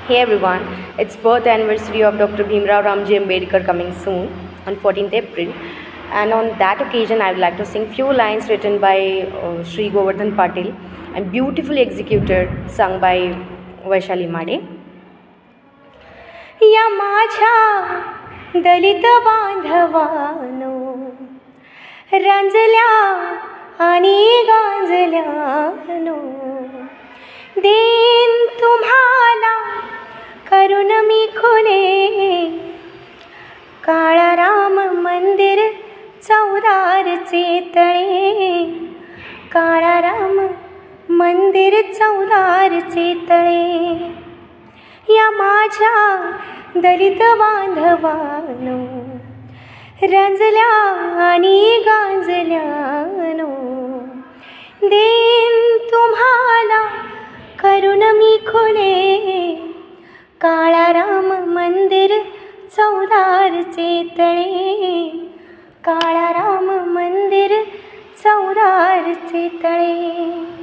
Hey everyone, it's birth anniversary of Dr. Bhimrao Ramji Ambedkar coming soon on 14th April, and on that occasion I would like to sing few lines written by Sri Govardhan Patil and beautifully executed sung by Vaishali Made. या माझ्या दलित बांधवानो रांजल्या आणि गांजल्यानो then तुम्हाला करून मी खुले काळा राम मंदिर चौदारचे तळे काळा राम मंदिर चौदारचे तळे या माझ्या दलित बांधवानो रांजल्या आणि गांजल्यानो देन तुम्हाला करून मी खुले काळा राम मंदिर चौदारचे तळे काळा राम मंदिर चौदारचे तळे.